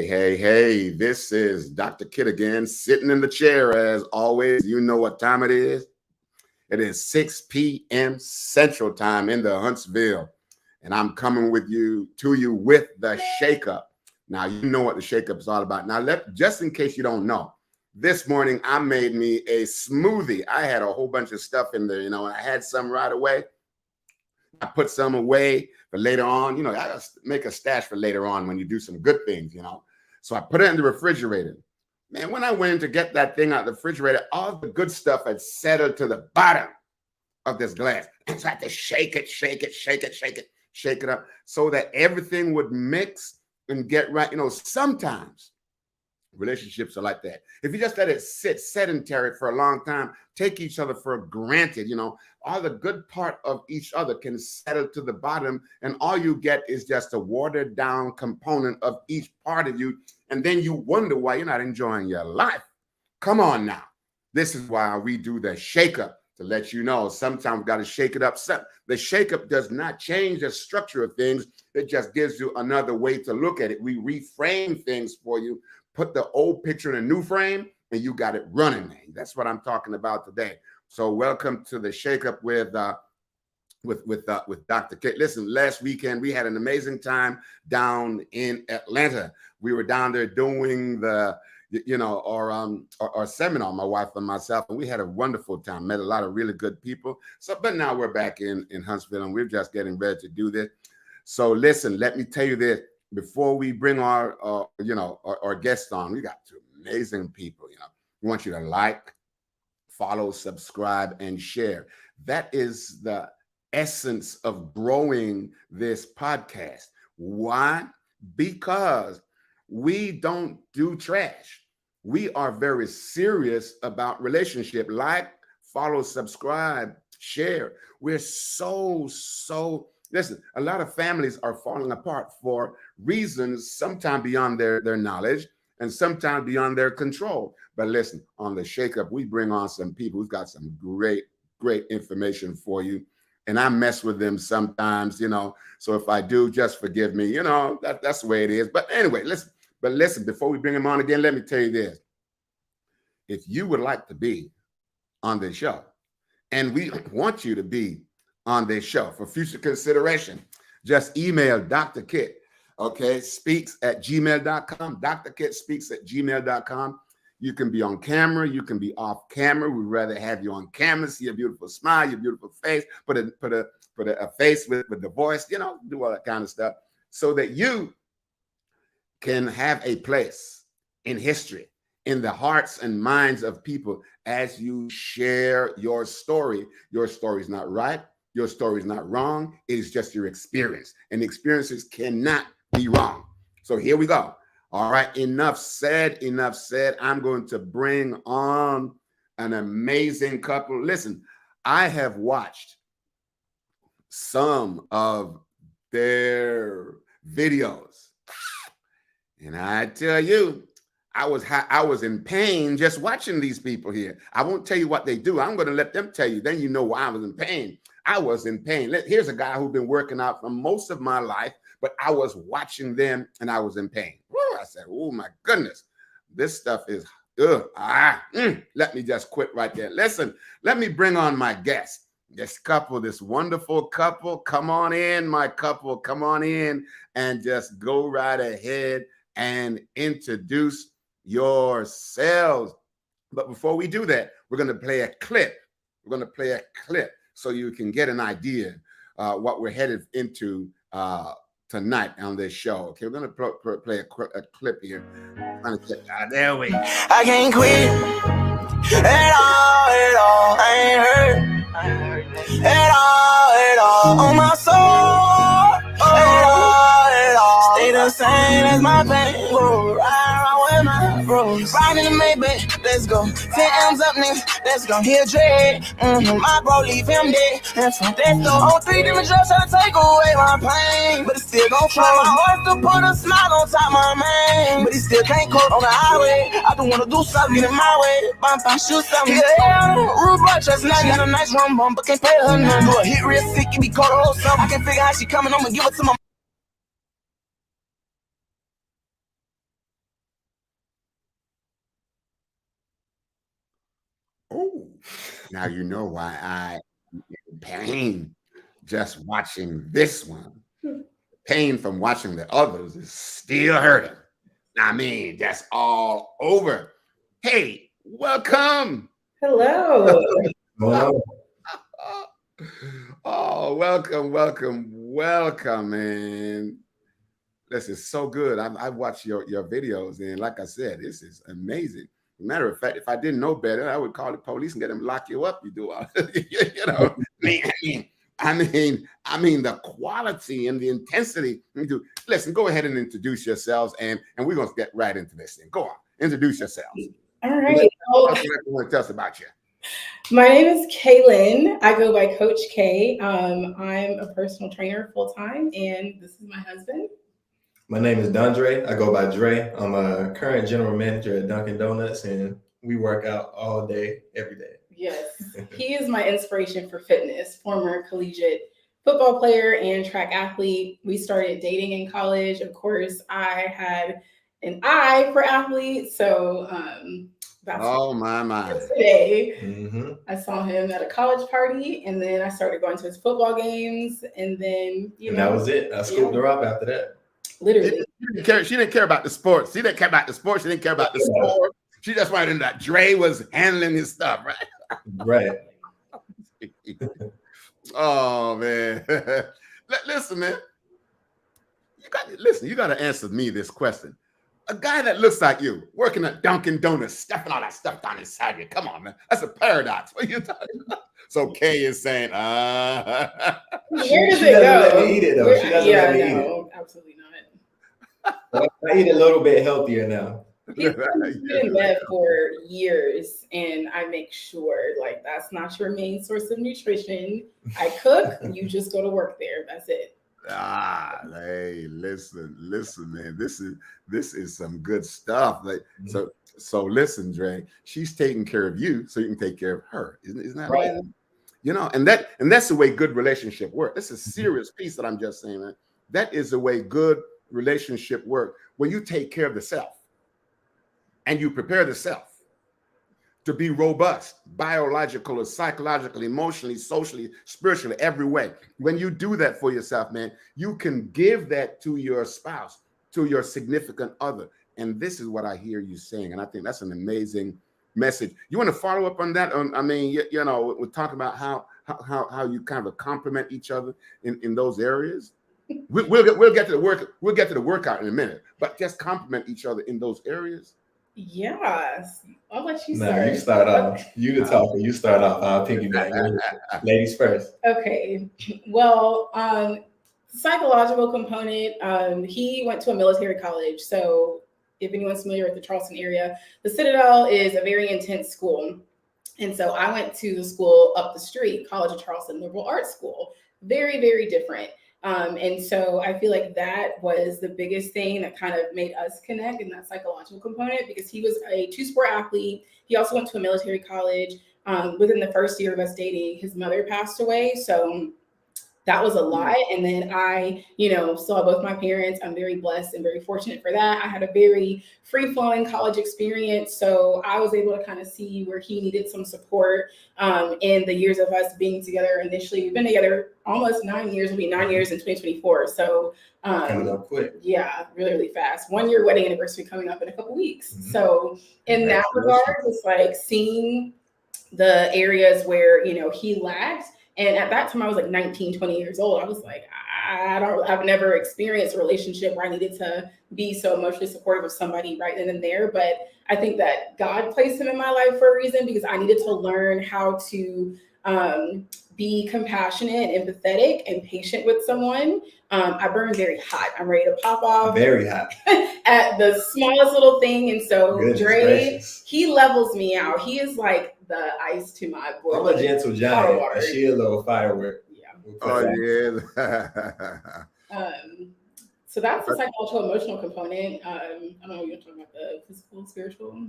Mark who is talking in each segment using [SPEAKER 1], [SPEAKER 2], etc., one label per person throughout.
[SPEAKER 1] Hey, this is Dr. Kit again, sitting in the chair as always. You know what time it is. It is 6 p.m. Central Time in the Huntsville. And I'm coming to you with the Shake-Up. Now, you know what the Shake-Up is all about. Now, just in case you don't know, this morning I made me a smoothie. I had a whole bunch of stuff in there, and I had some right away. I put some away for later on. I got to make a stash for later on when you do some good things, So I put it in the refrigerator. Man, when I went in to get that thing out of the refrigerator, all the good stuff had settled to the bottom of this glass. And so I had to shake it up so that everything would mix and get right. Sometimes relationships are like that. If you just let it sit sedentary for a long time, take each other for granted, all the good part of each other can settle to the bottom, and all you get is just a watered down component of each part of you. And then you wonder why you're not enjoying your life. Come on now. This is why we do the Shake-Up, to let you know sometimes we've got to shake it up. The Shake-Up does not change the structure of things. It just gives you another way to look at it. We reframe things for you, put the old picture in a new frame, and you got it running, man. That's what I'm talking about today. So welcome to the Shake-Up with Dr. Kit. Listen, last weekend we had an amazing time down in Atlanta. We were down there doing our seminar, my wife and myself, and we had a wonderful time. Met a lot of really good people. But now we're back in Huntsville, and we're just getting ready to do this. So listen, let me tell you this before we bring our guests on. We got two amazing people. We want you to like, follow, subscribe, and share. That is the essence of growing this podcast. Why? Because we don't do trash. We are very serious about relationship. Like, follow, subscribe, share. We're so listen, a lot of families are falling apart for reasons sometimes beyond their knowledge and sometimes beyond their control. But listen, on the Shake-Up, we bring on some people who've got some great information for you. And I mess with them sometimes, So if I do, just forgive me. That's the way it is. But anyway, listen, before we bring them on again, let me tell you this. If you would like to be on this show, and we want you to be on this show for future consideration, just email Dr. Kit, speaks@gmail.com. Dr. Kit speaks@gmail.com. You can be on camera. You can be off camera. We'd rather have you on camera, see your beautiful smile, your beautiful face, put a face with the voice, do all that kind of stuff so that you can have a place in history, in the hearts and minds of people as you share your story. Your story is not right. Your story is not wrong. It is just your experience, and experiences cannot be wrong. So here we go. All right, enough said. I'm going to bring on an amazing couple. Listen, I have watched some of their videos, and I tell you, I was in pain just watching these people here. I won't tell you what they do. I'm going to let them tell you. Then you know why I was in pain. I was in pain. Here's a guy who's been working out for most of my life, but I was watching them and I was in pain. I said, oh my goodness, this stuff is, let me just quit right there. Listen, let me bring on my guest, this wonderful couple. Come on in, my couple, come on in and just go right ahead and introduce yourselves. But before we do that, we're going to play a clip. So you can get an idea what we're headed into tonight on this show. Okay, we're going to play a clip here. There we go.
[SPEAKER 2] I can't quit at all. I ain't hurt at all on my soul. At all. Stay the same as my pain. Ride around with my bros. Riding in the Maybach, let's go. 10 M's up, nigga, let's go. He'll dread. My bro, leave him dead. And from that though, on 3 different drugs trying to take away my pain. But it still gon' flow. My heart to put a smile on top my man. But he still can't cope on the highway. I don't wanna do something, get in my way. Bump, I shoot something. Yeah, rude boy, just not got a nice rum bump, but can't pay her none. Do a hit real sick, it be cold or something. I can't figure how she coming, I'ma give it to my
[SPEAKER 1] Now you know why I am in pain just watching this one. Pain from watching the others is still hurting. I mean, that's all over. Hey, welcome.
[SPEAKER 3] Hello.
[SPEAKER 4] Well,
[SPEAKER 1] Oh, welcome, man. This is so good. I watched your videos, and like I said, this is amazing. Matter of fact, if I didn't know better, I would call the police and get them to lock you up. You do all, you know. I mean, the quality and the intensity. Listen, go ahead and introduce yourselves, and we're gonna get right into this thing. Go on, introduce yourselves.
[SPEAKER 3] All right. Well,
[SPEAKER 1] Tell us about you.
[SPEAKER 3] my name is Kaylin. I go by Coach K. I'm a personal trainer full time, and this is my husband.
[SPEAKER 4] my name is Dondre. I go by Dre. I'm a current general manager at Dunkin' Donuts, and we work out all day, every day.
[SPEAKER 3] Yes, he is my inspiration for fitness. Former collegiate football player and track athlete. We started dating in college. Of course, I had an eye for athletes, so that's
[SPEAKER 1] Oh my.
[SPEAKER 3] today.
[SPEAKER 4] Mm-hmm.
[SPEAKER 3] I saw him at a college party, and then I started going to his football games, and then
[SPEAKER 4] And that was it. I scooped her up after that.
[SPEAKER 3] literally.
[SPEAKER 1] She didn't care about the sports. She didn't care about the sports. She didn't care about the sport. She just wanted to know that Dre was handling his stuff, right?
[SPEAKER 4] Right.
[SPEAKER 1] Oh man. Listen, man. You got to answer me this question. A guy that looks like you, working at Dunkin' Donuts, stuffing all that stuff down inside you. Come on, man. That's a paradox. What are you talking about? So Kay is saying,
[SPEAKER 3] Where does
[SPEAKER 4] She
[SPEAKER 3] it
[SPEAKER 4] doesn't
[SPEAKER 3] go?
[SPEAKER 4] let me eat it, though. She doesn't let me eat
[SPEAKER 3] no, absolutely not.
[SPEAKER 4] I eat a little bit healthier now.
[SPEAKER 3] He's been in bed for years, and I make sure like that's not your main source of nutrition. I cook, you just go to work there. That's it.
[SPEAKER 1] Hey, listen, man. This is some good stuff. Like, so listen, Dre. She's taking care of you, so you can take care of her. Isn't that right? You know, and that's the way good relationship work. This is a serious piece that I'm just saying, man. That is the way good relationship work. When you take care of the self and you prepare the self to be robust, biological or psychological, emotionally, socially, spiritually, every way. When you do that for yourself, man, you can give that to your spouse, to your significant other. And this is what I hear you saying. And I think that's an amazing message. You want to follow up on that? I mean, you know, we're talking about how you kind of complement each other in those areas. We'll get to the work. We'll get to the workout in a minute, but just complement each other in those areas.
[SPEAKER 3] Yes, I'll let you
[SPEAKER 4] No,
[SPEAKER 3] start.
[SPEAKER 4] you start off. You the talker. You start off. I'll piggyback. Ladies first.
[SPEAKER 3] Okay. Well, psychological component. He went to a military college, so if anyone's familiar with the Charleston area, the Citadel is a very intense school. And so I went to the school up the street, College of Charleston Liberal Arts School. Very, very different. And so I feel like that was the biggest thing that kind of made us connect in that psychological component, because he was a two-sport athlete. He also went to a military college. Within the first year of us dating, his mother passed away. So that was a lot. And then I, saw both my parents. I'm very blessed and very fortunate for that. I had a very free-flowing college experience. So I was able to kind of see where he needed some support in the years of us being together initially. We've been together almost 9 years. It'll be 9 years in 2024. So
[SPEAKER 4] coming up quick.
[SPEAKER 3] Yeah, really, really fast. 1 year wedding anniversary coming up in a couple weeks. Mm-hmm. So in that regard, it's like seeing the areas where, he lacked. And at that time, I was like 19, 20 years old. I was like, I've never experienced a relationship where I needed to be so emotionally supportive of somebody right then and there. But I think that God placed him in my life for a reason, because I needed to learn how to be compassionate, empathetic, and patient with someone. I burn very hot. I'm ready to pop off.
[SPEAKER 4] Very hot.
[SPEAKER 3] At the smallest little thing. And so Dre,
[SPEAKER 4] gracious.
[SPEAKER 3] He levels me out. He is like the ice to my boil.
[SPEAKER 4] I'm a gentle giant. And she a little firework.
[SPEAKER 3] Yeah.
[SPEAKER 1] Oh
[SPEAKER 3] yeah. So that's the psychological emotional component. I don't know, you're talking about the physical, spiritual.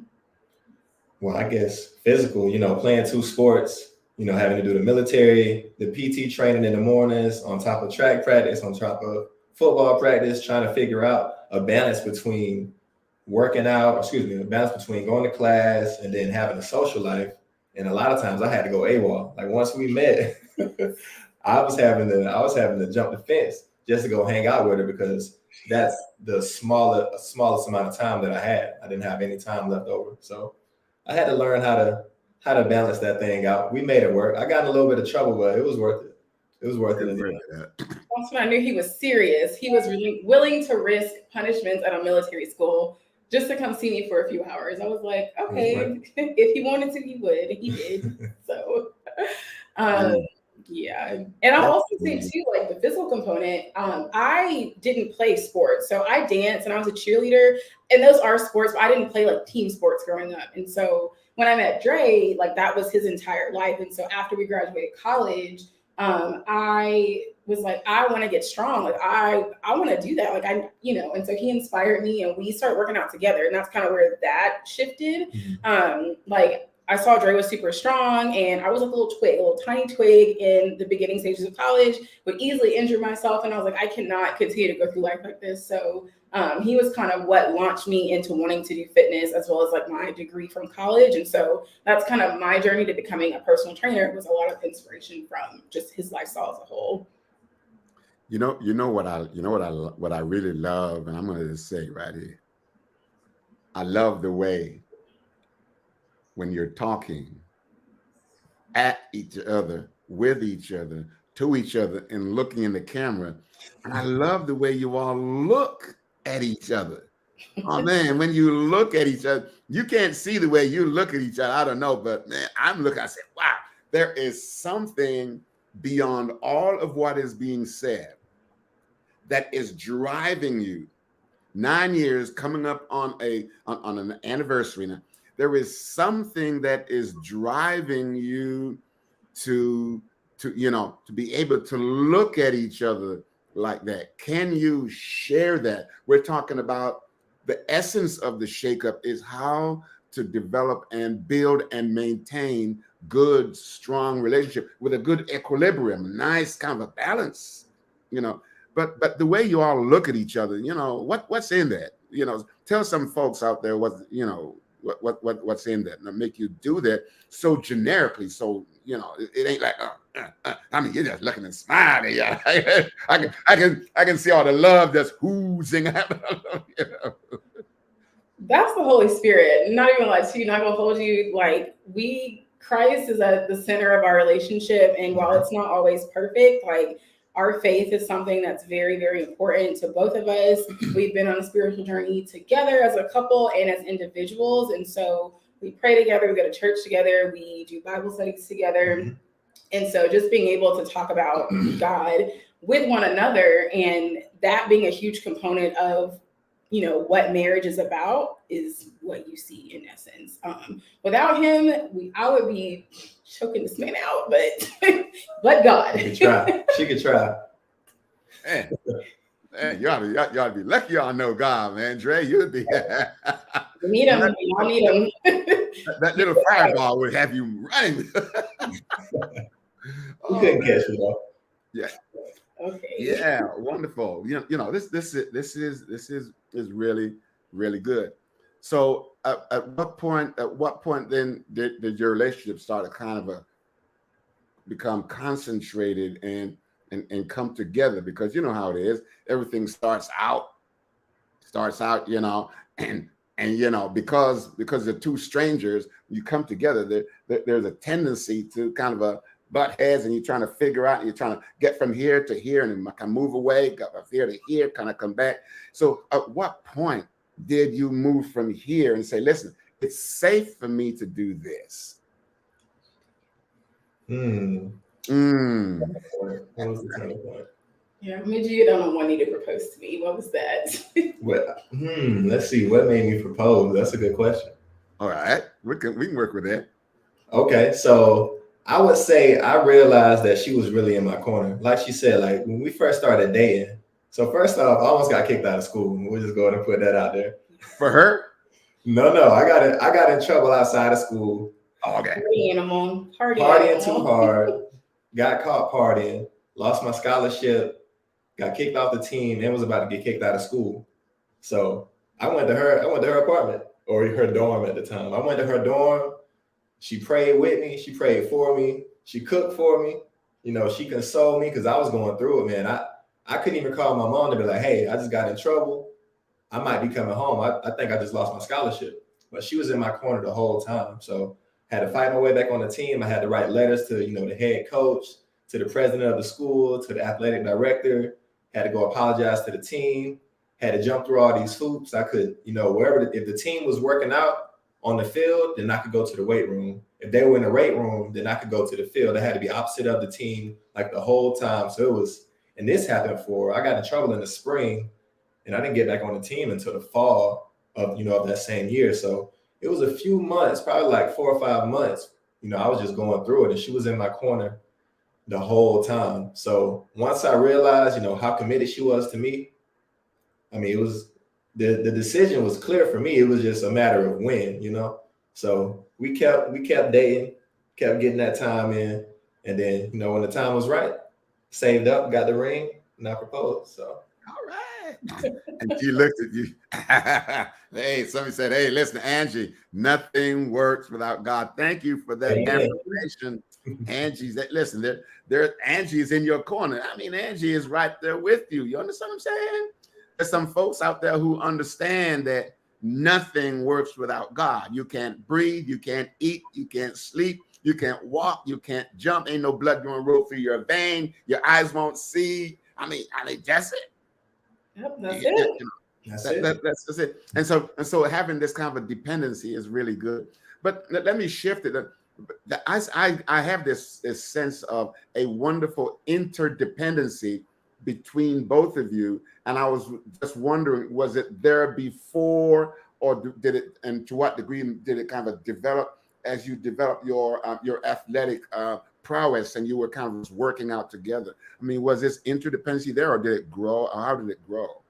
[SPEAKER 4] Well, I guess physical, playing two sports, having to do the military, the PT training in the mornings, on top of track practice, on top of football practice, trying to figure out a balance between a balance between going to class and then having a social life. And a lot of times I had to go AWOL. Like once we met, I was having to jump the fence just to go hang out with her because that's the smallest amount of time that I had. I didn't have any time left over. So I had to learn how to balance that thing out. We made it work. I got in a little bit of trouble, but it was worth it. It was worth it.
[SPEAKER 3] That's when I knew he was serious. He was really willing to risk punishments at a military school just to come see me for a few hours. I was like, okay, if he wanted to, he would. He did. So, yeah. And I'll also say too, like the physical component, I didn't play sports. So I danced and I was a cheerleader, and those are sports, but I didn't play like team sports growing up. And so when I met Dre, like that was his entire life. And so after we graduated college, I was like, I want to get strong. Like I want to do that. Like and so he inspired me and we started working out together. And that's kind of where that shifted. Like I saw Dre was super strong and I was like a little tiny twig in the beginning stages of college, would easily injure myself. And I was like, I cannot continue to go through life like this. So he was kind of what launched me into wanting to do fitness as well as like my degree from college. And so that's kind of my journey to becoming a personal trainer. It was a lot of inspiration from just his lifestyle as a whole.
[SPEAKER 1] You know what I really love, and I'm going to just say right here, I love the way when you're talking at each other, with each other, to each other, and looking in the camera. And I love the way you all look at each other. Oh man, when you look at each other, you can't see the way you look at each other. I don't know, but man, I'm looking, I said, wow, there is something beyond all of what is being said that is driving you. 9 years coming up on an anniversary now. There is something that is driving you to be able to look at each other like that. Can you share that? We're talking about the essence of the shakeup is how to develop and build and maintain good, strong relationship with a good equilibrium, nice kind of a balance, But the way you all look at each other, what's in that? Tell some folks out there what's in that and make you do that so generically. So it ain't like you're just looking and smiling. Yeah, I can see all the love that's oozing out.
[SPEAKER 3] That's the Holy Spirit. Not even like you, not gonna hold you. Like Christ is at the center of our relationship, and while it's not always perfect, like our faith is something that's very, very important to both of us. We've been on a spiritual journey together as a couple and as individuals. And so we pray together, we go to church together, we do Bible studies together. And so just being able to talk about God with one another, and that being a huge component of, what marriage is about is what you see in essence. Without him, I would be choking this man out, but God.
[SPEAKER 4] She could try.
[SPEAKER 1] Man, you ought to be lucky y'all know God, man. Dre, you'd be.
[SPEAKER 3] Need him. I need him.
[SPEAKER 1] That little fireball would have you running.
[SPEAKER 4] You couldn't catch it though.
[SPEAKER 1] Yeah.
[SPEAKER 3] Okay.
[SPEAKER 1] Yeah, wonderful. This is really, really good. So at what point then did your relationship start to kind of become concentrated and come together? Because you know how it is. Everything starts out, and because they're two strangers, you come together, there's a tendency to kind of butt heads, and you're trying to figure out, and you're trying to get from here to here, and then kind of move away, go from here to here, kind of come back. So at what point did you move from here and say, listen, it's safe for me to do this?
[SPEAKER 4] What was the turning point?
[SPEAKER 3] Yeah, made you get on one knee to propose to me. What was that?
[SPEAKER 4] Let's see. What made me propose? That's a good question.
[SPEAKER 1] All right, we can work with that.
[SPEAKER 4] Okay, so I would say I realized that she was really in my corner. Like she said, like when we first started dating. So first off, I almost got kicked out of school. We'll just go ahead and put that out there.
[SPEAKER 1] For her?
[SPEAKER 4] No, I got in trouble outside of school.
[SPEAKER 1] Oh, okay.
[SPEAKER 4] Partying too hard. Got caught partying. Lost my scholarship. Got kicked off the team. And was about to get kicked out of school. So I went to her apartment, or her dorm at the time. I went to her dorm. She prayed with me. She prayed for me. She cooked for me. You know, she consoled me because I was going through it, man. I couldn't even call my mom to be like, hey, I just got in trouble. I might be coming home. I think I just lost my scholarship. But she was in my corner the whole time. So I had to fight my way back on the team. I had to write letters to, you know, the head coach, to the president of the school, to the athletic director. Had to go apologize to the team. Had to jump through all these hoops. I could, you know, if the team was working out on the field, then I could go to the weight room. If they were in the weight room, then I could go to the field. I had to be opposite of the team like the whole time. So it was, and this happened I got in trouble in the spring, and I didn't get back on the team until the fall of, you know, of that same year. So it was a few months, probably like 4 or 5 months. You know, I was just going through it, and she was in my corner the whole time. So once I realized, you know, how committed she was to me, I mean, it was the decision was clear for me. It was just a matter of when, you know. So we kept dating, kept getting that time in, and then, you know, when the time was right, saved up, got the ring, and I proposed. So
[SPEAKER 1] all right. And she looked at you. Hey, somebody said, hey, listen, Angie, nothing works without God. Thank you for that information. Angie's listen, Angie is in your corner. I mean, Angie is right there with you. You understand what I'm saying? There's some folks out there who understand that nothing works without God. You can't breathe, you can't eat, you can't sleep, you can't walk, you can't jump. Ain't no blood going to roll through your vein. Your eyes won't see. I mean, that's it.
[SPEAKER 3] Yep, that's it.
[SPEAKER 1] That's it. And so having this kind of a dependency is really good. But let me shift it. I have this sense of a wonderful interdependency between both of you, and I was just wondering, was it there before, or did it, and to what degree did it kind of develop as you developed your athletic prowess and you were kind of working out together? I mean, was this interdependency there, or did it grow, or how did it grow?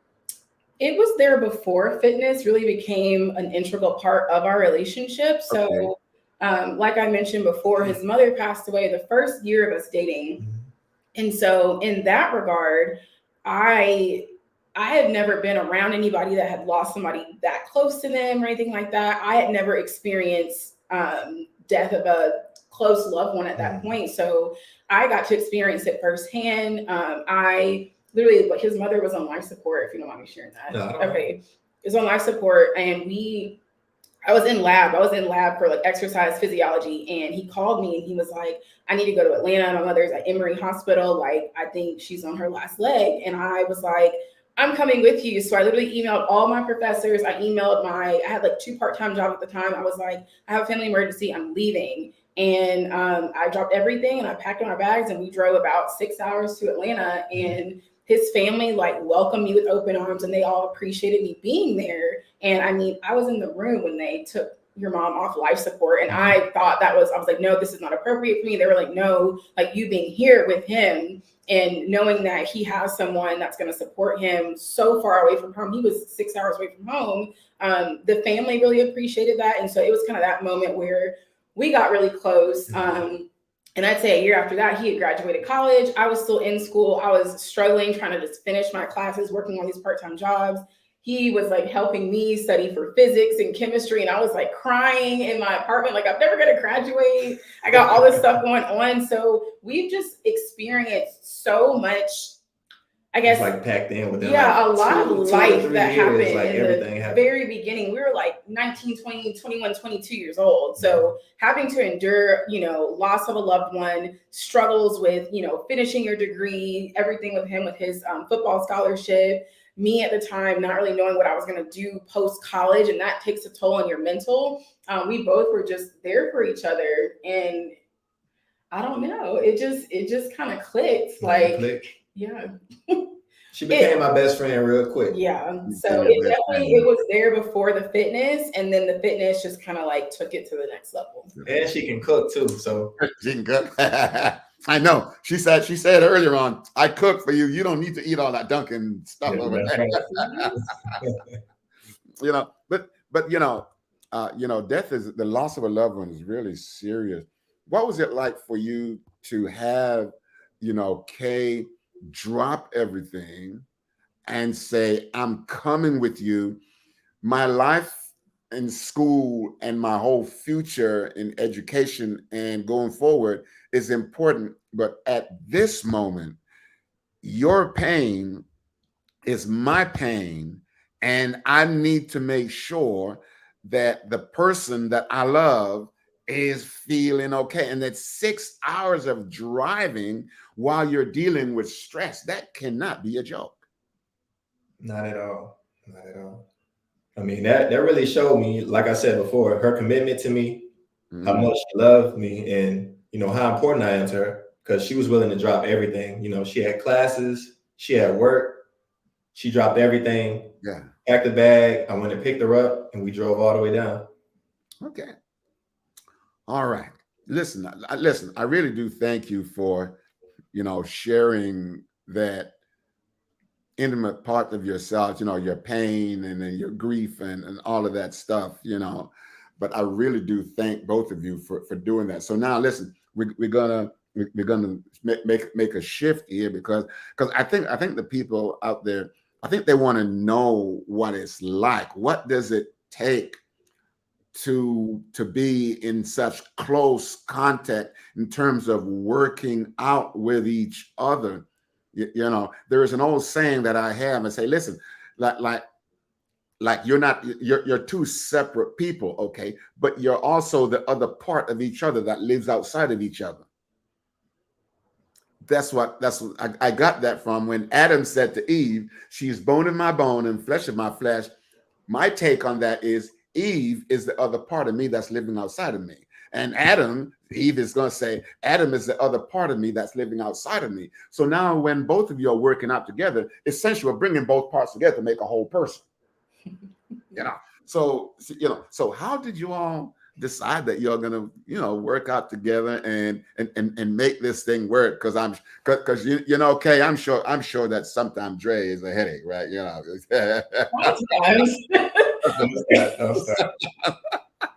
[SPEAKER 3] It was there before fitness really became an integral part of our relationship. So, like I mentioned before, his mother passed away the first year of us dating. And so in that regard, I had never been around anybody that had lost somebody that close to them or anything like that. I had never experienced death of a close loved one at that point. So I got to experience it firsthand. I literally, his mother was on life support, if you don't mind me sharing that.
[SPEAKER 4] No,
[SPEAKER 3] okay. It was on life support, and I was in lab for like exercise physiology, and he called me and he was like, I need to go to Atlanta. My mother's at Emory Hospital. Like, I think she's on her last leg. And I was like, I'm coming with you. So I literally emailed all my professors. I had like 2 part-time jobs at the time. I was like, I have a family emergency. I'm leaving. And I dropped everything and I packed my bags, and we drove about 6 hours to Atlanta, and his family like welcomed me with open arms, and they all appreciated me being there. And I mean, I was in the room when they took your mom off life support, and I thought I was like, no, this is not appropriate for me. They were like, no, like you being here with him and knowing that he has someone that's going to support him so far away from home. He was 6 hours away from home. The family really appreciated that. And so it was kind of that moment where we got really close. And I'd say a year after that, he had graduated college. I was still in school. I was struggling, trying to just finish my classes, working on these part-time jobs. He was like helping me study for physics and chemistry. And I was like crying in my apartment, like I'm never going to graduate. I got all this stuff going on. So we've just experienced so much, I guess.
[SPEAKER 4] It's like packed in with them.
[SPEAKER 3] Yeah, like a lot of life that happened
[SPEAKER 4] like
[SPEAKER 3] in the very beginning. We were like 19, 20, 21, 22 years old. So having to endure, loss of a loved one, struggles with, finishing your degree, everything with him, with his football scholarship, me at the time, not really knowing what I was going to do post-college. And that takes a toll on your mental. We both were just there for each other. And I don't know, it just kind of clicked. Yeah.
[SPEAKER 4] She became my best friend real quick.
[SPEAKER 3] Yeah. So it was there before the fitness, and then the fitness just kind of like took it to the next level.
[SPEAKER 4] And she can cook too. So
[SPEAKER 1] she can cook. I know. She said earlier on, I cook for you. You don't need to eat all that Dunkin' stuff over there. But death is the loss of a loved one is really serious. What was it like for you to have, Kay drop everything and say, I'm coming with you. My life in school and my whole future in education and going forward is important. But at this moment, your pain is my pain. And I need to make sure that the person that I love is feeling okay. And that 6 hours of driving while you're dealing with stress, that cannot be a joke.
[SPEAKER 4] Not at all. Not at all. I mean, that really showed me, like I said before, her commitment to me, how much she loved me, and how important I am to her, because she was willing to drop everything. She had classes, she had work, she dropped everything.
[SPEAKER 1] Yeah.
[SPEAKER 4] Packed the bag. I went and picked her up, and we drove all the way down.
[SPEAKER 1] Okay. All right. Listen, I really do thank you for, sharing that intimate part of yourself, your pain and then your grief and all of that stuff, but I really do thank both of you for doing that. So now listen, we're gonna make a shift here because I think the people out there, I think they want to know what it's like. What does it take to be in such close contact in terms of working out with each other? There is an old saying that I have. I say, listen, like you're two separate people, okay, but you're also the other part of each other that lives outside of each other. That's what I got that from when Adam said to Eve, she's bone of my bone and flesh of my flesh. My take on that is Eve is the other part of me that's living outside of me. And Eve is going to say, Adam is the other part of me that's living outside of me. So now when both of you are working out together, essentially we're bringing both parts together to make a whole person. So how did you all decide that you're going to, work out together and make this thing work? Because Kay, I'm sure that sometimes Dre is a headache, right?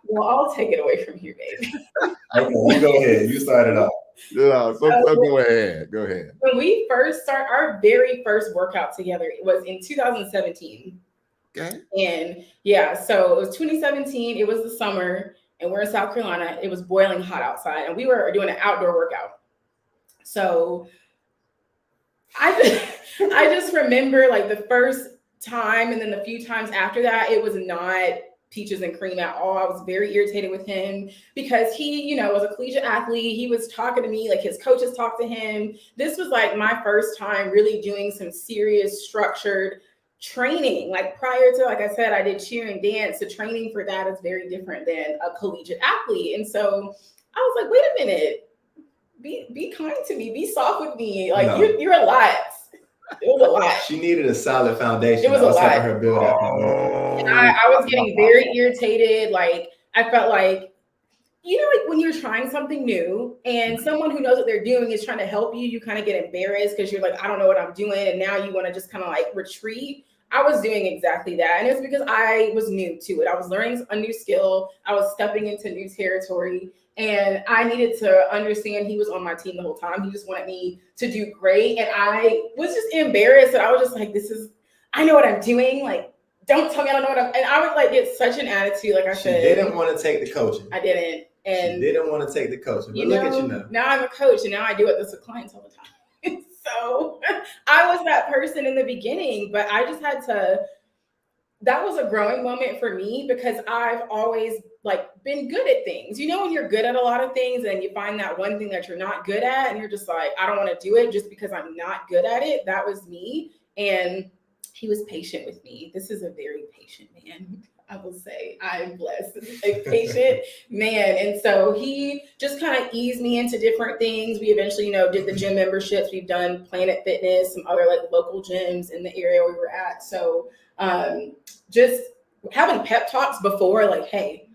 [SPEAKER 3] Well, I'll take it away from you, babe.
[SPEAKER 4] Okay, you go ahead. You started off.
[SPEAKER 1] So go ahead. Go ahead.
[SPEAKER 3] When we first started, our very first workout together, it was in 2017.
[SPEAKER 1] Okay.
[SPEAKER 3] And yeah, so it was 2017. It was the summer, and we're in South Carolina. It was boiling hot outside, and we were doing an outdoor workout. So I just remember like the first time, and then the few times after that, it was not peaches and cream at all. I was very irritated with him because he, was a collegiate athlete. He was talking to me like his coaches talked to him. This was like my first time really doing some serious structured training. Like prior to, like I said, I did cheer and dance. The training for that is very different than a collegiate athlete. And so I was like, wait a minute, be kind to me, be soft with me. Like no. You're a lot. It was a lot.
[SPEAKER 4] She needed a solid foundation.
[SPEAKER 3] It was a lot.
[SPEAKER 4] Her build up.
[SPEAKER 3] And I was getting very irritated. Like I felt like, like when you're trying something new and someone who knows what they're doing is trying to help you, you kind of get embarrassed because you're like, I don't know what I'm doing. And now you want to just kind of like retreat. I was doing exactly that. And it was because I was new to it. I was learning a new skill. I was stepping into new territory. And I needed to understand he was on my team the whole time. He just wanted me to do great. And I was just embarrassed. And I was just like, I know what I'm doing. Like, don't tell me I don't know what and I would like get such an attitude. Like I said,
[SPEAKER 4] she didn't want to take the coaching.
[SPEAKER 3] I didn't. And
[SPEAKER 4] she didn't want to take the coaching. But look at you now.
[SPEAKER 3] Now I'm a coach and now I do it with clients all the time. So I was that person in the beginning, but I just had to, that was a growing moment for me because I've always been good at things. When you're good at a lot of things and you find that one thing that you're not good at and you're just like, I don't want to do it just because I'm not good at it. That was me. And he was patient with me. This is a very patient man. I will say I'm blessed. A patient man. And so he just kind of eased me into different things. We eventually, did the gym memberships. We've done Planet Fitness, some other local gyms in the area we were at. So just having pep talks before, like, hey,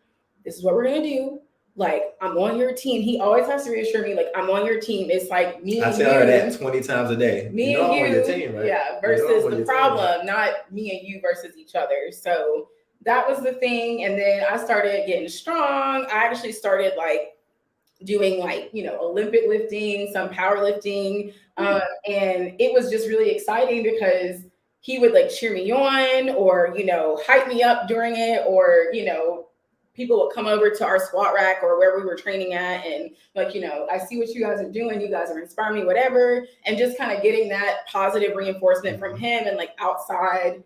[SPEAKER 3] this is what we're going to do. Like, I'm on your team. He always has to reassure me, like, I'm on your team. It's like me and you. I tell her that
[SPEAKER 4] 20 times a day.
[SPEAKER 3] Me and you. On your team, right? Yeah, versus the problem, not me and you versus each other. So that was the thing. And then I started getting strong. I actually started doing Olympic lifting, some powerlifting. And it was just really exciting because he would like cheer me on or, you know, hype me up during it, or, you know, people would come over to our squat rack or where we were training at and like, you know, I see what you guys are doing. You guys are inspiring me, whatever. And just kind of getting that positive reinforcement from him and like outside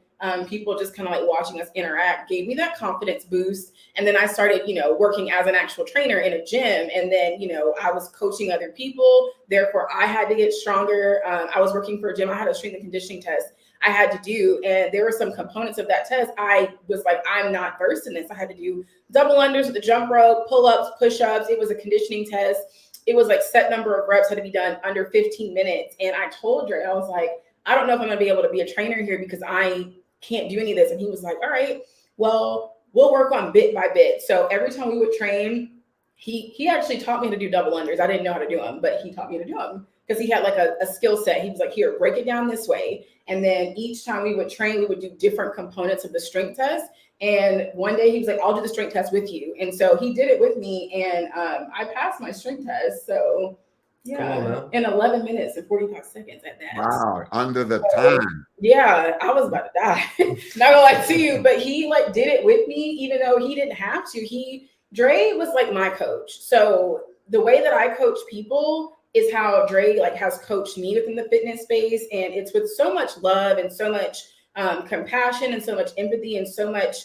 [SPEAKER 3] people just kind of like watching us interact gave me that confidence boost. And then I started, you know, working as an actual trainer in a gym. And then, you know, I was coaching other people. Therefore, I had to get stronger. I was working for a gym. I had a strength and conditioning test I had to do. And there were some components of that test. I was like, I'm not versed in this. I had to do double unders with the jump rope, pull-ups, push-ups. It was a conditioning test. It was like set number of reps had to be done under 15 minutes. And I told Dre, I was like, I don't know if I'm gonna be able to be a trainer here because I can't do any of this. And he was like, all right, well, we'll work on bit by bit. So every time we would train, he actually taught me how to do double unders. I didn't know how to do them, but he taught me to do them because he had like a skill set. He was like, here, break it down this way. And then each time we would train, we would do different components of the strength test. And one day he was like, I'll do the strength test with you. And so he did it with me, and I passed my strength test. So yeah, in 11 minutes and 45 seconds at that.
[SPEAKER 1] Wow, under the time.
[SPEAKER 3] Yeah, I was about to die. Not gonna lie to you, but he like did it with me, even though he didn't have to. Dre was like my coach. So the way that I coach people is how Dre like has coached me within the fitness space. And it's with so much love and so much compassion and so much empathy and so much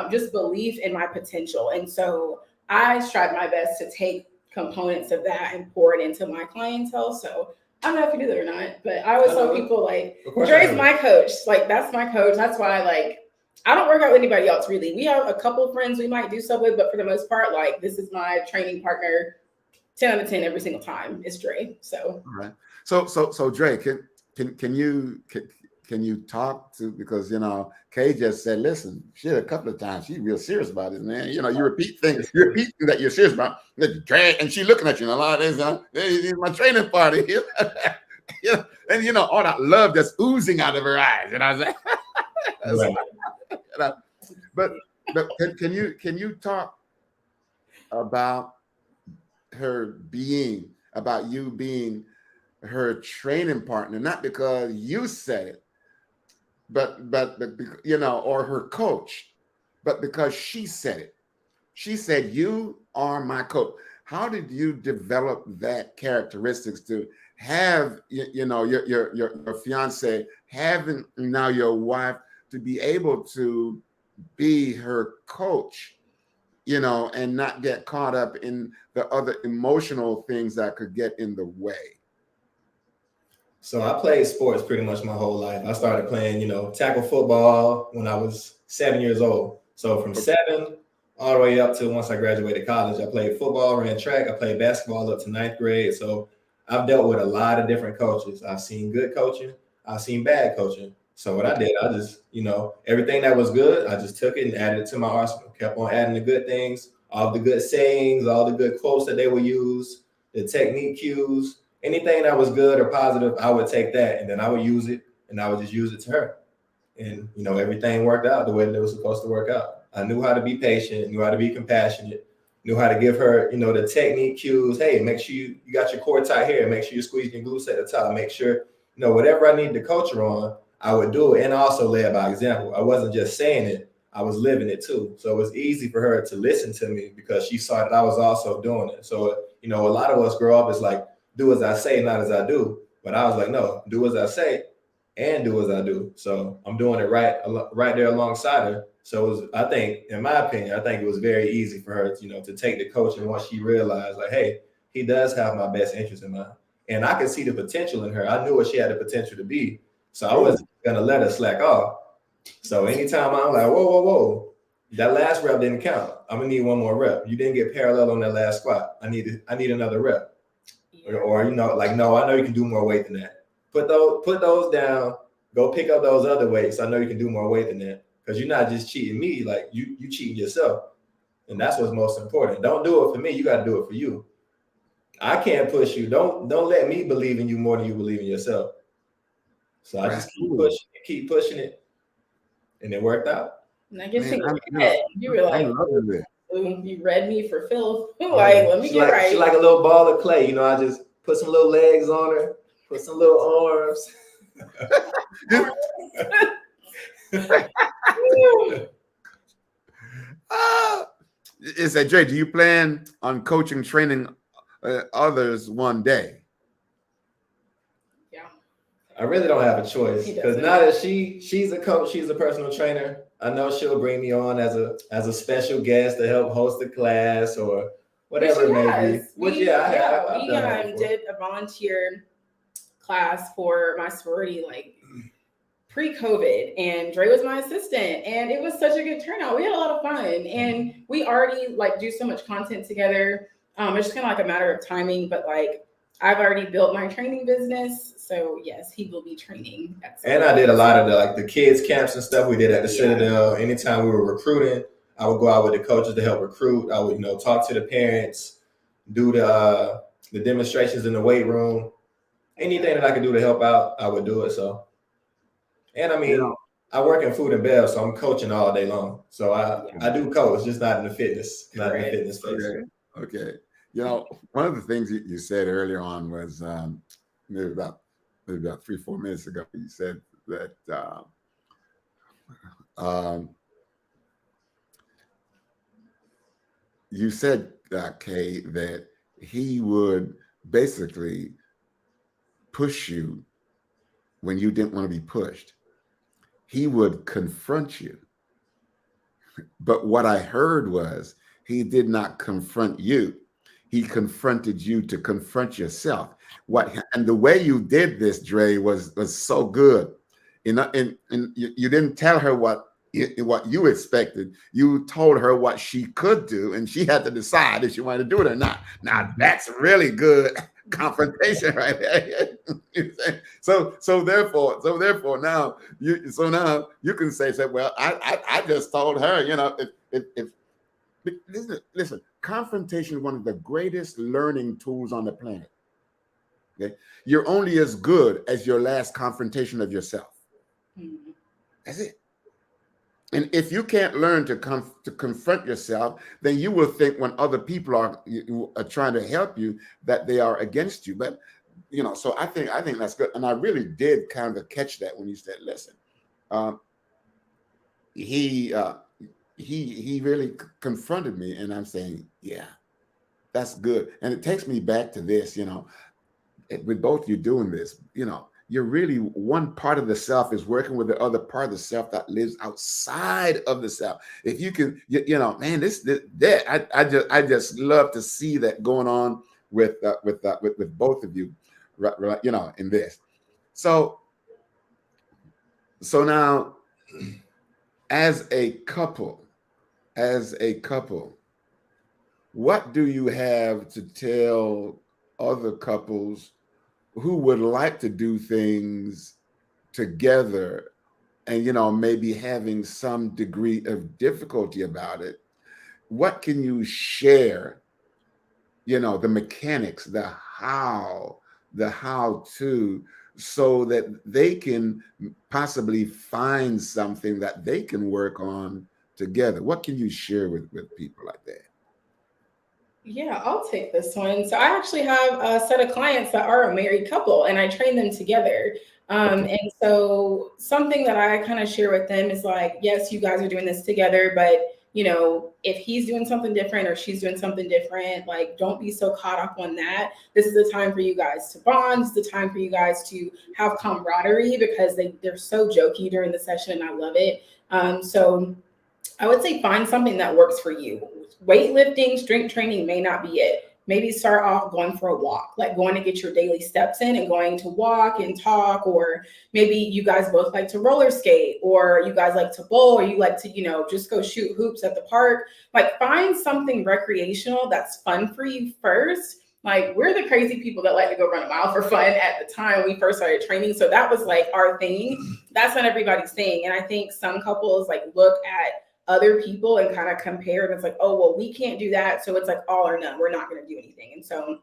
[SPEAKER 3] just belief in my potential. And so I strive my best to take components of that and pour it into my clientele. So I don't know if you do that or not, but I always tell people like, Dre's my coach. Like, that's my coach. That's why like, I don't work out with anybody else really. We have a couple of friends we might do stuff with, but for the most part, like this is my training partner 10 out of 10 every single time. It's Dre. So
[SPEAKER 1] all right. So Dre, can you talk to, because you know Kay just said, listen, shit, a couple of times she's real serious about it, man. You know, you repeat things, that you're serious about. Dre, and she looking at you, and a lot of this, he's my training party. Yeah, and you know all that love that's oozing out of her eyes, and I was like, right. but can you talk about you being her training partner, not because you said it, but you know, or her coach, but because she said it. She said, you are my coach. How did you develop that characteristics to have, you know, your fiance, having now your wife, to be able to be her coach, you know, and not get caught up in the other emotional things that could get in the way?
[SPEAKER 4] So I played sports pretty much my whole life. I started playing, you know, tackle football when I was 7 years old. So from 7 all the way up to once I graduated college, I played football, ran track, I played basketball up to 9th grade. So I've dealt with a lot of different coaches. I've seen good coaching, I've seen bad coaching. So what I did, I just, you know, everything that was good, I just took it and added it to my arsenal. Kept on adding the good things, all the good sayings, all the good quotes that they would use, the technique cues, anything that was good or positive, I would take that and then I would use it and I would just use it to her. And, you know, everything worked out the way that it was supposed to work out. I knew how to be patient, knew how to be compassionate, knew how to give her, you know, the technique cues. Hey, make sure you got your core tight here. Make sure you squeeze your glutes at the top. Make sure, you know, whatever I need to coach her on, I would do it, and also led by example. I wasn't just saying it, I was living it too. So it was easy for her to listen to me because she saw that I was also doing it. So, you know, a lot of us grow up as like, do as I say, not as I do. But I was like, no, do as I say and do as I do. So I'm doing it right there alongside her. So it was, I think, in my opinion, I think it was very easy for her, you know, to take the coaching once she realized like, hey, he does have my best interest in mind. And I could see the potential in her. I knew what she had the potential to be. So I wasn't gonna let her slack off. So anytime I'm like, whoa, that last rep didn't count. I'm gonna need one more rep. You didn't get parallel on that last squat. I need another rep. Yeah. Or you know, like, no, I know you can do more weight than that. Put those down. Go pick up those other weights. I know you can do more weight than that. Because you're not just cheating me, like you cheating yourself. And that's what's most important. Don't do it for me. You got to do it for you. I can't push you. Don't let me believe in you more than you believe in yourself. So I just keep pushing it, and it worked out.
[SPEAKER 3] And I guess you were like, you read me for filth. Like, let me get right.
[SPEAKER 4] She's like a little ball of clay. You know, I just put some little legs on her, put some little arms.
[SPEAKER 1] Is that Dre? Do you plan on coaching, training others one day?
[SPEAKER 3] Yeah.
[SPEAKER 4] I really don't have a choice
[SPEAKER 3] He
[SPEAKER 4] because
[SPEAKER 3] doesn't.
[SPEAKER 4] now that she's a coach, she's a personal trainer. I know she'll bring me on as a special guest to help host a class or whatever it may be. Which
[SPEAKER 3] We
[SPEAKER 4] I have. I've
[SPEAKER 3] we
[SPEAKER 4] done that before.
[SPEAKER 3] did a volunteer class for my sorority like pre-COVID, and Dre was my assistant, and it was such a good turnout. We had a lot of fun, and we already like do so much content together. It's just kind of like a matter of timing, but like I've already built my training business, so yes, he will be training.
[SPEAKER 4] And I did a lot of the kids camps and stuff we did at the Citadel. Anytime we were recruiting, I would go out with the coaches to help recruit. I would talk to the parents, do the demonstrations in the weight room. Anything that I could do to help out, I would do it. So, and I mean, I work in food and bev, so I'm coaching all day long. So I do coach, just not in the fitness, not in the fitness space.
[SPEAKER 1] Okay. One of the things you said earlier on was maybe about 3-4 minutes ago. You said that you said, Kay, that he would basically push you when you didn't want to be pushed. He would confront you. But what I heard was he did not confront you. He confronted you to confront yourself. And the way you did this, Dre, was so good. And you didn't tell her what you expected. You told her what she could do, and she had to decide if she wanted to do it or not. Now that's really good confrontation right there. so therefore now you can say, well, I just told her, if listen, confrontation is one of the greatest learning tools on the planet. Okay, you're only as good as your last confrontation of yourself. Mm-hmm. That's it. And if you can't learn to confront yourself, then you will think when other people are trying to help you that they are against you. But so I think that's good. And I really did kind of catch that when you said, "Listen, he really confronted me," and I'm saying, "Yeah, that's good." And it takes me back to this, with both you doing this, you're really one part of the self is working with the other part of the self that lives outside of the self. If you can, man, I just love to see that going on with both of you, right, in this. So now, as a couple, what do you have to tell other couples who would like to do things together and, maybe having some degree of difficulty about it? What can you share, the mechanics, the how to, so that they can possibly find something that they can work on together? What can you share with people like that?
[SPEAKER 3] Yeah, I'll take this one. So I actually have a set of clients that are a married couple, and I train them together. And so something that I kind of share with them is like, yes, you guys are doing this together, but if he's doing something different or she's doing something different, like, don't be so caught up on that. This is the time for you guys to bond. This is the time for you guys to have camaraderie, because they're so jokey during the session, and I love it. So I would say find something that works for you. Weightlifting, strength training may not be it. Maybe start off going for a walk, like going to get your daily steps in and going to walk and talk. Or maybe you guys both like to roller skate, or you guys like to bowl, or you like to, just go shoot hoops at the park. Like, find something recreational that's fun for you first. Like, we're the crazy people that like to go run a mile for fun at the time we first started training. So that was like our thing. That's not everybody's thing. And I think some couples like look at other people and kind of compare, and it's like, oh, well, we can't do that. So it's like all or none. We're not going to do anything. And so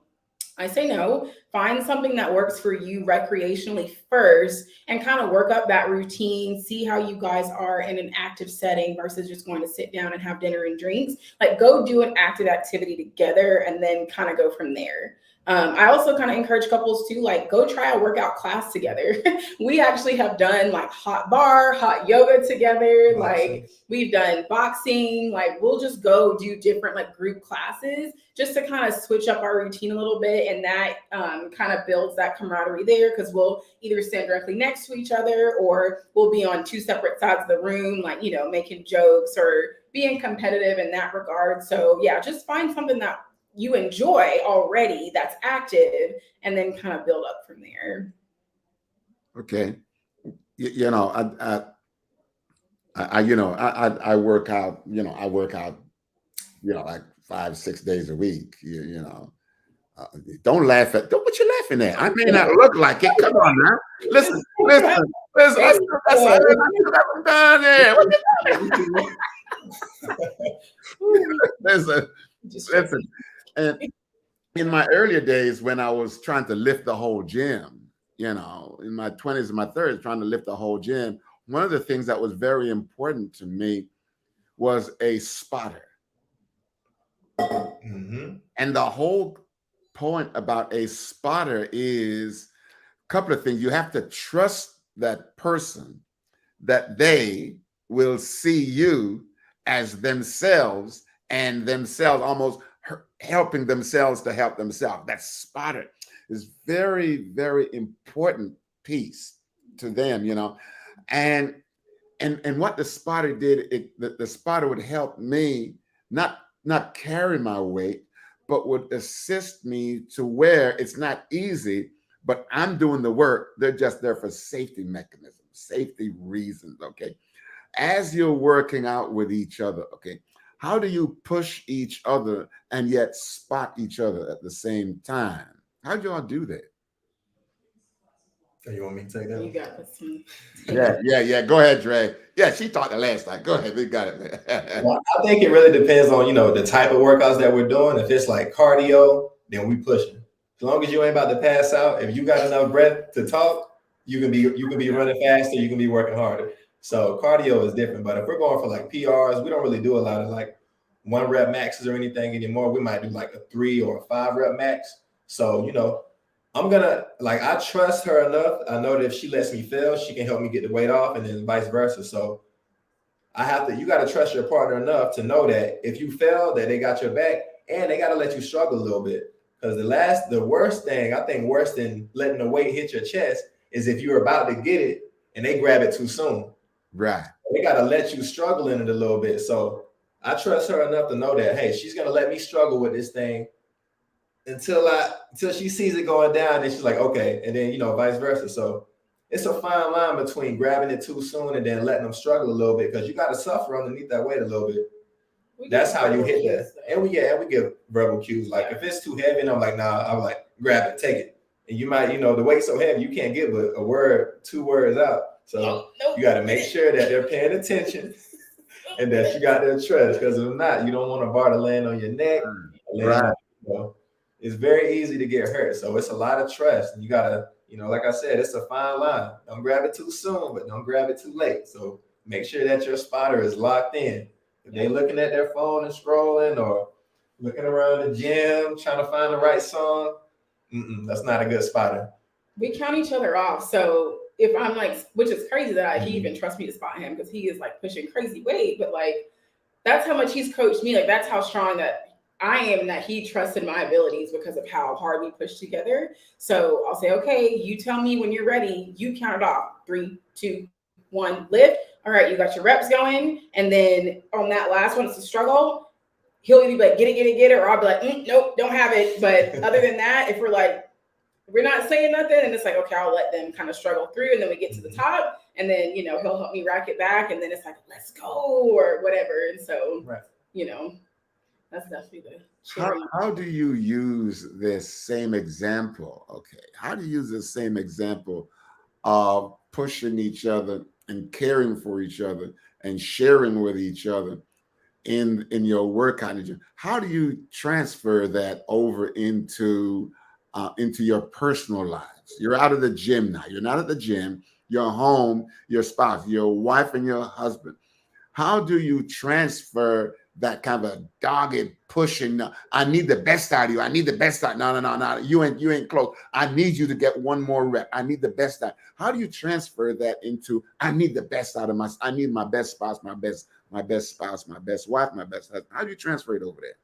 [SPEAKER 3] I say no, find something that works for you recreationally first, and kind of work up that routine, see how you guys are in an active setting versus just going to sit down and have dinner and drinks. Like, go do an active activity together and then kind of go from there. I also kind of encourage couples to like go try a workout class together. We actually have done like hot bar, hot yoga together. Like we've done boxing. Like we'll just go do different like group classes just to kind of switch up our routine a little bit. And that kind of builds that camaraderie there, because we'll either stand directly next to each other or we'll be on two separate sides of the room, like, you know, making jokes or being competitive in that regard. So yeah, just find something that you enjoy already that's active, and then kind of build up from there.
[SPEAKER 1] Okay. You know, I work out, like 5-6 days a week, don't laugh at, what you laughing at? I may not look like it. Come on now. Listen. That's down there. What you listen. And in my earlier days, when I was trying to lift the whole gym, in my 20s and my 30s, trying to lift the whole gym, one of the things that was very important to me was a spotter.
[SPEAKER 4] Mm-hmm.
[SPEAKER 1] And the whole point about a spotter is a couple of things. You have to trust that person, that they will see you as themselves, and themselves almost helping themselves to help themselves. That spotter is very, very important piece to them, and what the spotter did, the spotter would help me not carry my weight, but would assist me to where it's not easy, but I'm doing the work. They're just there for safety mechanisms, safety reasons. Okay. As you're working out with each other, okay, how do you push each other and yet spot each other at the same time? How do y'all do that?
[SPEAKER 4] So you want me to take that?
[SPEAKER 3] You got this one.
[SPEAKER 1] Yeah. Go ahead, Dre. Yeah, she talked the last time. Go ahead, we got it.
[SPEAKER 4] Well, I think it really depends on, the type of workouts that we're doing. If it's like cardio, then we pushing. As long as you ain't about to pass out, if you got enough breath to talk, you can be running faster, you can be working harder. So cardio is different. But if we're going for like PRs, we don't really do a lot of like 1 rep maxes or anything anymore. We might do like a 3 or a 5 rep max. So, I trust her enough. I know that if she lets me fail, she can help me get the weight off, and then vice versa. So you got to trust your partner enough to know that if you fail, that they got your back, and they got to let you struggle a little bit. Because the worst thing, I think worse than letting the weight hit your chest, is if you're about to get it and they grab it too soon.
[SPEAKER 1] Right.
[SPEAKER 4] They got to let you struggle in it a little bit. So I trust her enough to know that, hey, she's going to let me struggle with this thing until she sees it going down, and she's like, okay. And then, vice versa. So it's a fine line between grabbing it too soon and then letting them struggle a little bit, because you got to suffer underneath that weight a little bit. That's how you hit that. And we give verbal cues. Like if it's too heavy and I'm like, nah, I'm like, grab it, take it. And you might, the weight's so heavy, you can't get but a word, 2 words out. So you got to make sure that they're paying attention and that you got their trust. Because if not, you don't want a bar to land on your neck.
[SPEAKER 1] Right.
[SPEAKER 4] It's very easy to get hurt. So it's a lot of trust. And you got to, like I said, it's a fine line. Don't grab it too soon, but don't grab it too late. So make sure that your spotter is locked in. If they're looking at their phone and scrolling, or looking around the gym trying to find the right song, that's not a good spotter.
[SPEAKER 3] We count each other off. So if I'm like, which is crazy that he even trusts me to spot him, because he is like pushing crazy weight, but like that's how much he's coached me. Like that's how strong that I am, that he trusted my abilities because of how hard we push together. So I'll say, okay, you tell me when you're ready, you count it off. 3, 2, 1, lift. All right, you got your reps going. And then on that last one, it's a struggle. He'll either be like, get it, or I'll be like, nope, don't have it. But other than that, if we're like, we're not saying nothing, and it's like, okay, I'll let them kind of struggle through, and then we get to the top, and then, he'll help me rack it back, and then it's like, let's go, or whatever. And so,
[SPEAKER 4] right.
[SPEAKER 3] That's definitely the
[SPEAKER 1] how do you use this same example? Okay. How do you use this same example of pushing each other and caring for each other and sharing with each other in your workout? How do you transfer that over into your personal lives? You're out of the gym now. You're not at the gym. You're home, your spouse, your wife and your husband. How do you transfer that kind of a dogged pushing. I need the best out of you. I need the best out. No. You ain't close. I need you to get one more rep. I need the best out. How do you transfer that into I need the best out of I need my best spouse, my best spouse, my best wife, my best husband. How do you transfer it over there?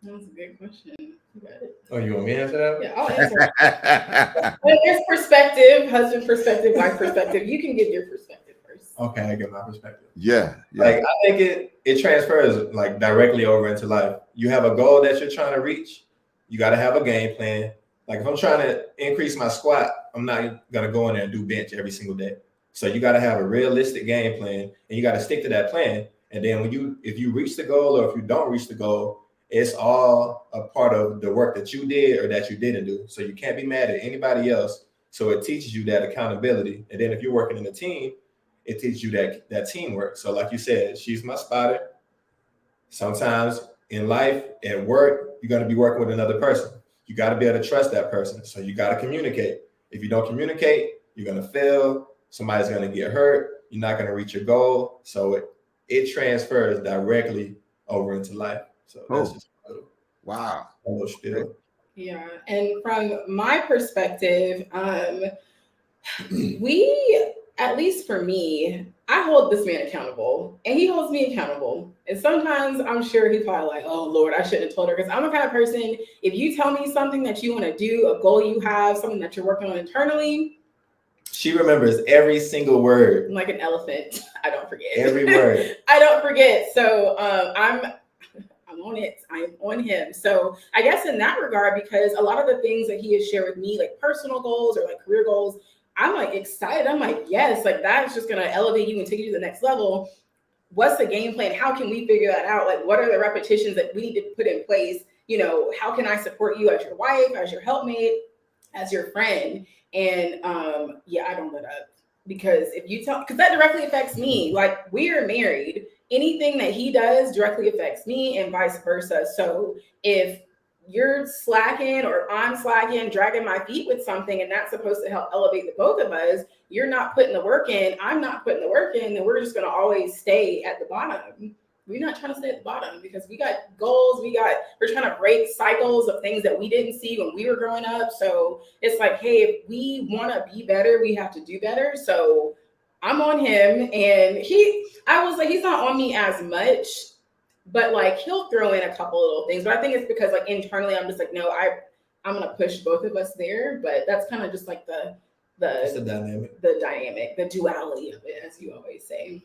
[SPEAKER 3] That's a good question. You got it.
[SPEAKER 4] Oh, you want me to answer that?
[SPEAKER 3] Yeah, I'll answer. There's perspective, husband perspective, wife perspective. You can give your perspective first.
[SPEAKER 4] Okay, I get my perspective.
[SPEAKER 1] Yeah.
[SPEAKER 4] Like I think it transfers like directly over into life. You have a goal that you're trying to reach. You got to have a game plan. Like if I'm trying to increase my squat, I'm not gonna go in there and do bench every single day. So you got to have a realistic game plan, and you got to stick to that plan. And then if you reach the goal or if you don't reach the goal, it's all a part of the work that you did or that you didn't do. So you can't be mad at anybody else. So it teaches you that accountability. And then if you're working in a team, it teaches you that teamwork. So like you said, she's my spotter. Sometimes in life, at work, you're going to be working with another person. You got to be able to trust that person. So you got to communicate. If you don't communicate, you're going to fail. Somebody's going to get hurt. You're not going to reach your goal. So it transfers directly over into life. So that's just
[SPEAKER 1] wow.
[SPEAKER 4] A little spiel.
[SPEAKER 3] Yeah, and from my perspective, at least for me, I hold this man accountable, and he holds me accountable. And sometimes I'm sure he's probably like, "Oh Lord, I shouldn't have told her." Because I'm the kind of person, if you tell me something that you want to do, a goal you have, something that you're working on internally,
[SPEAKER 4] she remembers every single word.
[SPEAKER 3] I'm like an elephant. I don't forget.
[SPEAKER 4] Every word.
[SPEAKER 3] I don't forget. So I'm on it. I'm on him. So I guess in that regard, because a lot of the things that he has shared with me, like personal goals or like career goals, I'm like excited. I'm like, yes, like that's just going to elevate you and take you to the next level. What's the game plan? How can we figure that out? Like, what are the repetitions that we need to put in place? You know, how can I support you as your wife, as your helpmate, as your friend? And I don't let up, because if you because that directly affects me. Like, we are married. Anything that he does directly affects me and vice versa. So if you're slacking or I'm slacking, dragging my feet with something, and that's supposed to help elevate the both of us, you're not putting the work in, I'm not putting the work in, then we're just going to always stay at the bottom. We're not trying to stay at the bottom because we got goals. We're trying to break cycles of things that we didn't see when we were growing up. So it's like, hey, if we want to be better, we have to do better. So I'm on him, and I was like, he's not on me as much, but like he'll throw in a couple little things. But I think it's because like internally, I'm just like, no, I'm gonna push both of us there. But that's kind of just like the dynamic, the duality of it, as you always say.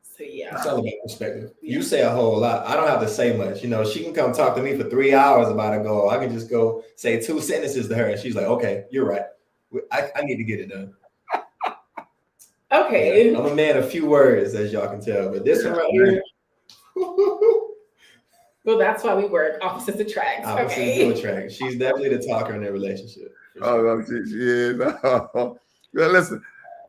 [SPEAKER 3] So yeah,
[SPEAKER 4] it's all about perspective. You say a whole lot. I don't have to say much. You know, she can come talk to me for 3 hours about a goal. I can just go say 2 sentences to her, and she's like, "Okay, you're right. I need to get it done."
[SPEAKER 3] Okay.
[SPEAKER 4] Yeah, I'm a man of few words, as y'all can tell, but this one right here.
[SPEAKER 3] Well, that's why we work opposites attract.
[SPEAKER 4] Opposites do attract. She's definitely the talker in their relationship.
[SPEAKER 1] Oh, she is. Well, listen.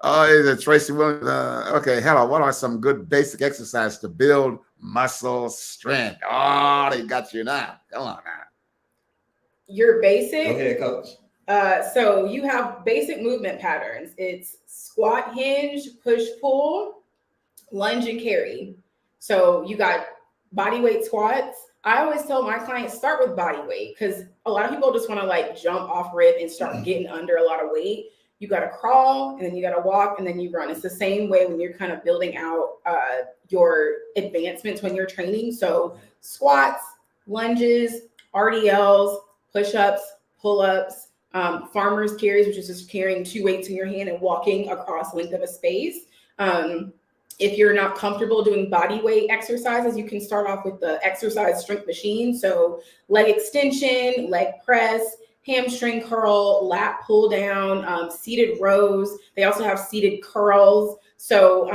[SPEAKER 1] Is it Tracy Williams? Okay, hello. What are some good basic exercises to build muscle strength? Oh, they got you now. Come on now.
[SPEAKER 3] Your basic.
[SPEAKER 4] Go ahead, coach.
[SPEAKER 3] So you have basic movement patterns. It's squat, hinge, push, pull, lunge, and carry. So you got body weight squats. I always tell my clients start with body weight, because a lot of people just want to like jump off rip and start getting under a lot of weight. You got to crawl, and then you got to walk, and then you run. It's the same way when you're kind of building out your advancements when you're training. So squats, lunges, RDLs, push-ups, pull-ups, farmer's carries, which is just carrying 2 weights in your hand and walking across length of a space. If you're not comfortable doing body weight exercises, you can start off with the exercise strength machine. So leg extension, leg press, hamstring curl, lat pull down, seated rows. They also have seated curls. So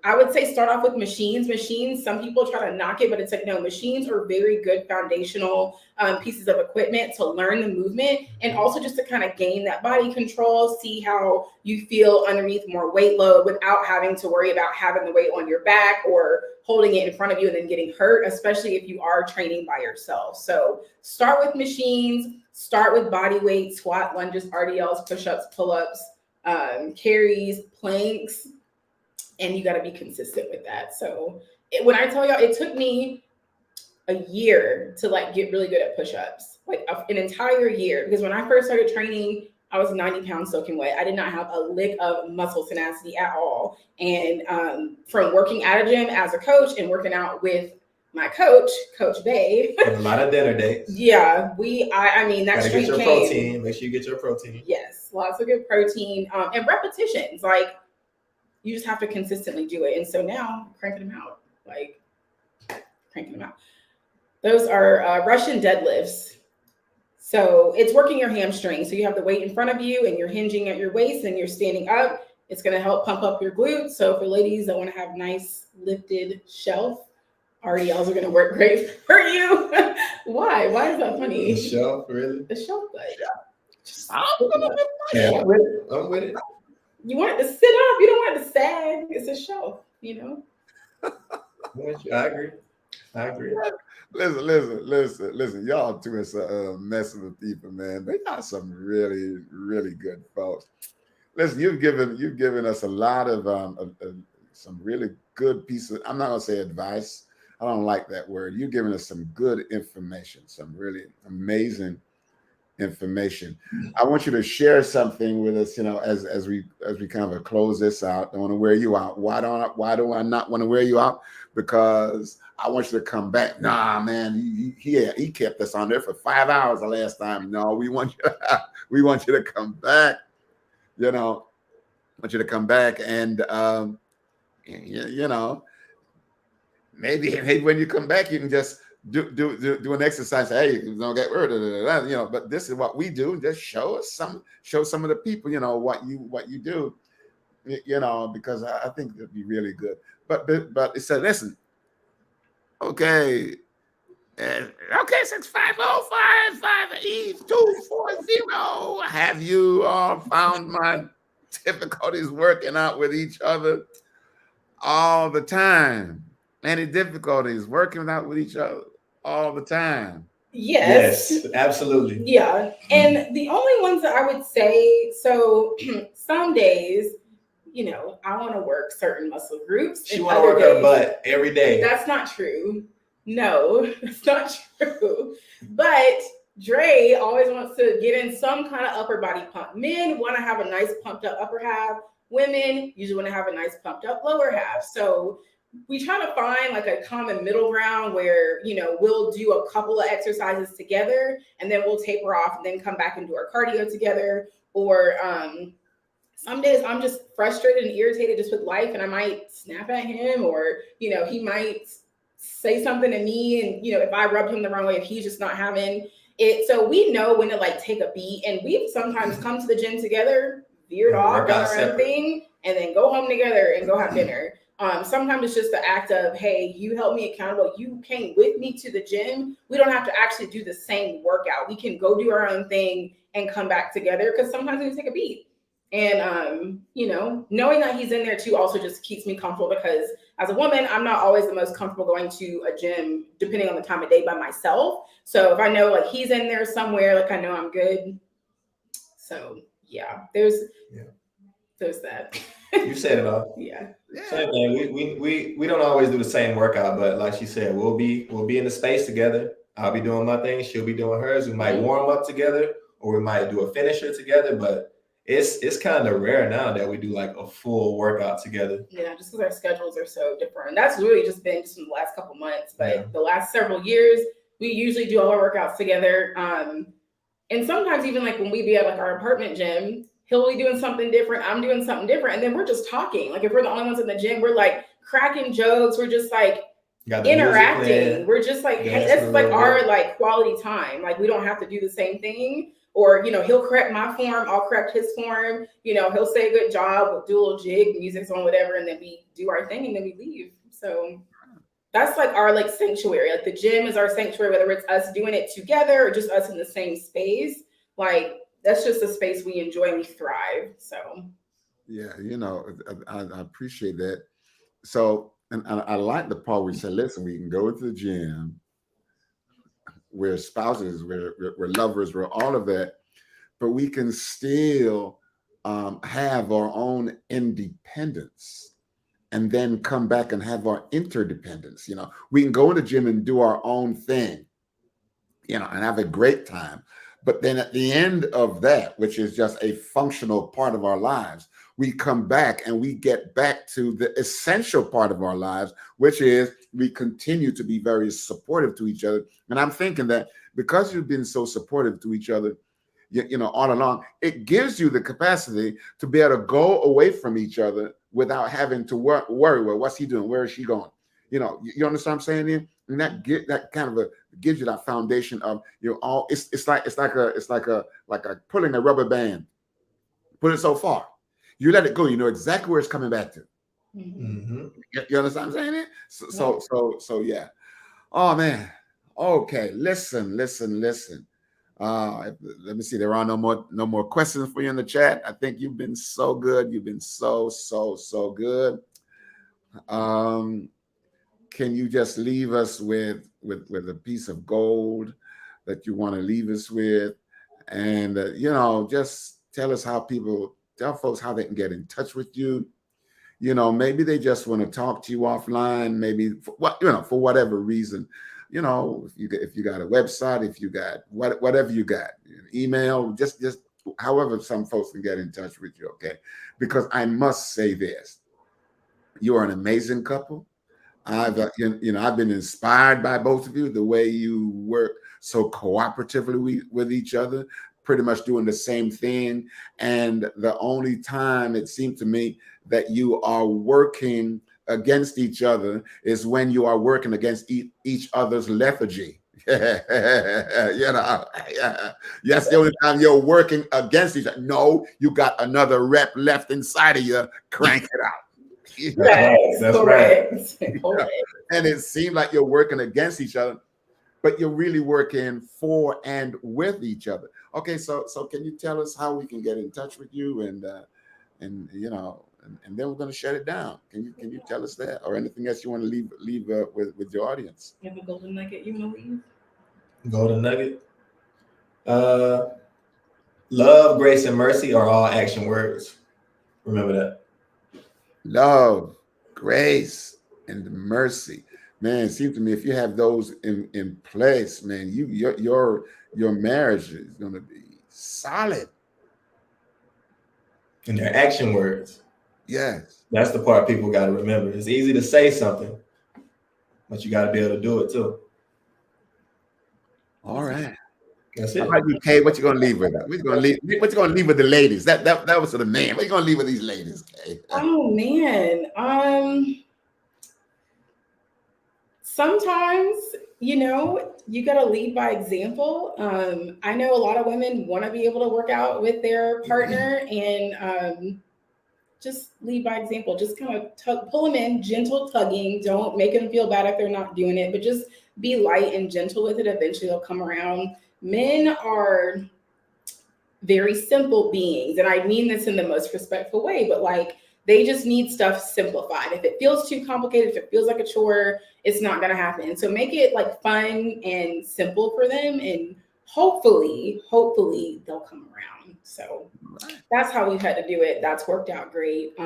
[SPEAKER 3] I would say start off with machines. Machines, some people try to knock it, but it's like, no, machines are very good foundational pieces of equipment to learn the movement, and also just to kind of gain that body control, see how you feel underneath more weight load without having to worry about having the weight on your back or holding it in front of you and then getting hurt, especially if you are training by yourself. So start with machines, start with body weight, squat, lunges, RDLs, push-ups, pull-ups, carries, planks, and you got to be consistent with that. So when I tell y'all, it took me a year to like get really good at push-ups, like an entire year. Because when I first started training, I was 90 pounds soaking wet. I did not have a lick of muscle tenacity at all. And from working at a gym as a coach and working out with my coach, Coach Bay.
[SPEAKER 4] And a lot of dinner dates.
[SPEAKER 3] Yeah, I mean, that
[SPEAKER 4] Gotta
[SPEAKER 3] streak
[SPEAKER 4] get your
[SPEAKER 3] came.
[SPEAKER 4] protein. Make sure you get your protein.
[SPEAKER 3] Yes, lots of good protein and repetitions. Like, you just have to consistently do it. And so now, cranking them out. Those are Russian deadlifts. So it's working your hamstring. So you have the weight in front of you and you're hinging at your waist and you're standing up. It's going to help pump up your glutes. So for ladies that want to have nice lifted shelf, RDLs are going to work great for you. Why? Why is that funny?
[SPEAKER 4] The shelf, really?
[SPEAKER 3] The shelf butt.
[SPEAKER 4] Yeah, I'm with it. I'm with it.
[SPEAKER 3] You want it to sit up. You don't want it to sag. It's a shelf, you know?
[SPEAKER 4] I agree.
[SPEAKER 1] Listen. Y'all doing some messing with people, man. They got some really, really good folks. Listen, you've given us a lot of some really good pieces. I'm not gonna say advice. I don't like that word. You've given us some good information, some really amazing information. I want you to share something with us, as we kind of close this out. I want to wear you out. Why do I not want to wear you out? Because I want you to come back. Nah, man, he kept us on there for 5 hours the last time. No, we want you to come back. I want you to come back and maybe when you come back, you can just do an exercise. Hey, don't get rid of it, but this is what we do. Just show some of the people, what you do, because I think it'd be really good. But it said, listen, okay, 650-558-240. Have you all found my difficulties working out with each other all the time? Any difficulties working out with each other all the time?
[SPEAKER 3] Yes,
[SPEAKER 4] absolutely.
[SPEAKER 3] Yeah. And the only ones that I would say, so some days, I want to work certain muscle groups.
[SPEAKER 4] She want to work her butt every day.
[SPEAKER 3] That's not true. No, that's not true. But Dre always wants to get in some kind of upper body pump. Men want to have a nice pumped up upper half. Women usually want to have a nice pumped up lower half. So we try to find like a common middle ground where, we'll do a couple of exercises together and then we'll taper off and then come back and do our cardio together. Or some days I'm just frustrated and irritated just with life and I might snap at him, or, he might say something to me and, if I rubbed him the wrong way, if he's just not having it. So we know when to like take a beat, and we've sometimes come to the gym together, veered off, done our own thing, and then go home together and go have dinner. Sometimes it's just the act of, hey, you held me accountable. You came with me to the gym. We don't have to actually do the same workout. We can go do our own thing and come back together, because sometimes we take a beat. And, knowing that he's in there too also just keeps me comfortable, because as a woman, I'm not always the most comfortable going to a gym, depending on the time of day, by myself. So if I know like he's in there somewhere, like I know I'm good. So yeah, there's that.
[SPEAKER 4] You said it all.
[SPEAKER 3] Yeah.
[SPEAKER 4] Same thing. We don't always do the same workout, but like she said, we'll be in the space together. I'll be doing my thing, she'll be doing hers. We might warm up together, or we might do a finisher together, but it's kind of rare now that we do like a full workout together. Yeah,
[SPEAKER 3] just because our schedules are so different. That's really just been in the last couple months, but the last several years, we usually do all our workouts together. And sometimes even like when we be at like our apartment gym, he'll be doing something different, I'm doing something different, and then we're just talking. Like if we're the only ones in the gym, we're like cracking jokes, we're just like interacting. We're just like, hey, that's like our like quality time. Like we don't have to do the same thing. Or, he'll correct my form, I'll correct his form. He'll say a good job, we'll do a little jig, music's on, whatever, and then we do our thing and then we leave. So that's like our like sanctuary. Like the gym is our sanctuary, whether it's us doing it together or just us in the same space. Like that's just a space we enjoy and we thrive. So
[SPEAKER 1] yeah, I appreciate that. So, and I like the part where you said, listen, we can go to the gym, we're spouses, we're lovers, we're all of that, but we can still have our own independence and then come back and have our interdependence. We can go in the gym and do our own thing, and have a great time. But then at the end of that, which is just a functional part of our lives, we come back and we get back to the essential part of our lives, which is we continue to be very supportive to each other. And I'm thinking that because you've been so supportive to each other, all along, it gives you the capacity to be able to go away from each other without having to worry, well, what's he doing? Where is she going? You understand what I'm saying here? And that kind of gives you that foundation of it's like pulling a rubber band, put it so far, you let it go, you know exactly where it's coming back to.
[SPEAKER 4] Mm-hmm.
[SPEAKER 1] You understand what I'm saying? So yeah. Oh man. Okay. Listen. Let me see. There are no more questions for you in the chat. I think you've been so good. You've been so good. Can you just leave us with a piece of gold that you want to leave us with, and just tell folks how they can get in touch with you. Maybe they just want to talk to you offline. Maybe for whatever reason. If you got a website, if you got whatever you got, email, just however some folks can get in touch with you. Okay, because I must say this: you are an amazing couple. I've been inspired by both of you, the way you work so cooperatively with each other, pretty much doing the same thing. And the only time it seemed to me that you are working against each other is when you are working against each other's lethargy. That's the only time you're working against each other. No, you got another rep left inside of you. Crank it out.
[SPEAKER 4] That's
[SPEAKER 3] correct.
[SPEAKER 4] Right.
[SPEAKER 1] And it seemed like you're working against each other, but you're really working for and with each other. Okay, so can you tell us how we can get in touch with you, and then we're going to shut it down. Can you tell us that, or anything else you want to leave with your audience?
[SPEAKER 3] You have a golden nugget you want to leave?
[SPEAKER 4] Golden nugget. Love, grace, and mercy are all action words. Remember that.
[SPEAKER 1] Love, grace, and mercy. Man, it seems to me if you have those in place, man, your marriage is going to be solid.
[SPEAKER 4] And they're action words.
[SPEAKER 1] Yes.
[SPEAKER 4] That's the part people got to remember. It's easy to say something, but you got to be able to do it too.
[SPEAKER 1] All right.
[SPEAKER 4] That's it.
[SPEAKER 1] How about you, Kay? What you gonna leave with? What you gonna leave with the ladies? That was for the man. What you gonna leave with these ladies, Kay?
[SPEAKER 3] Oh man. Sometimes, you got to lead by example. I know a lot of women want to be able to work out with their partner, and just lead by example. Just kind of pull them in, gentle tugging. Don't make them feel bad if they're not doing it, but just be light and gentle with it. Eventually they'll come around. Men are very simple beings, and I mean this in the most respectful way, but they just need stuff simplified. If it feels too complicated, if it feels like a chore, it's not going to happen. So make it fun and simple for them, and hopefully they'll come around. So that's how we've had to do it. That's worked out great.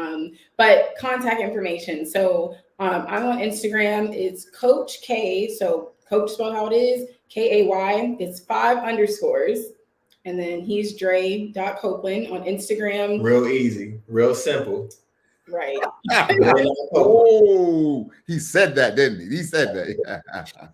[SPEAKER 3] But contact information. So I'm on Instagram. It's Coach K. So Coach spelled how it is, Kay. It's 5 underscores. And then he's Dre.Copeland on Instagram.
[SPEAKER 4] Real easy, real simple.
[SPEAKER 3] Right.
[SPEAKER 1] Oh, he said that, didn't he? He said that.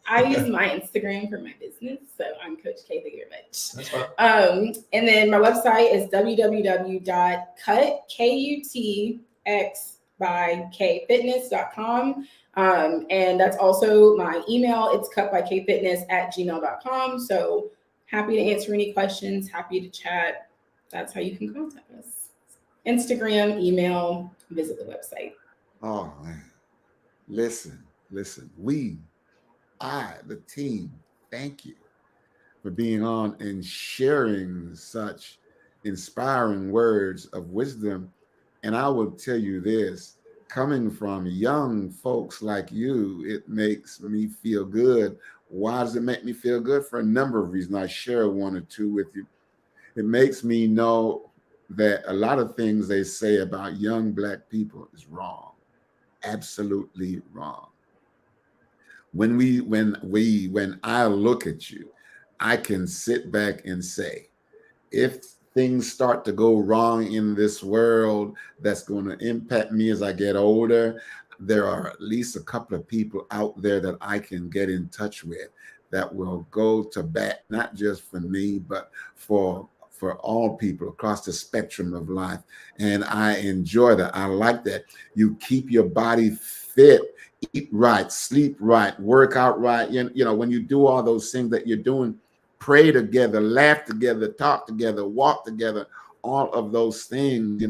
[SPEAKER 3] I use my Instagram for my business, so I'm Coach K. Thank you very much.
[SPEAKER 4] That's fine.
[SPEAKER 3] And then my website is www.cutxbyKfitness.com. And that's also my email. It's cutbykfitness@gmail.com. So happy to answer any questions, happy to chat. That's how you can contact us. Instagram, email, visit the website.
[SPEAKER 1] Oh man. Listen. The team, thank you for being on and sharing such inspiring words of wisdom. And I will tell you this, coming from young folks like you, it makes me feel good. Why does it make me feel good? For a number of reasons. I share one or two with you. It makes me know that a lot of things they say about young Black people is wrong. absolutely wrong. When I look at you, I can sit back and say, if things start to go wrong in this world that's going to impact me as I get older, there are at least a couple of people out there that I can get in touch with that will go to bat, not just for me, but for all people across the spectrum of life. And I enjoy that. I like that. You keep your body fit, eat right, sleep right, work out right. You know, when you do all those things that you're doing, pray together, laugh together, talk together, walk together, all of those things,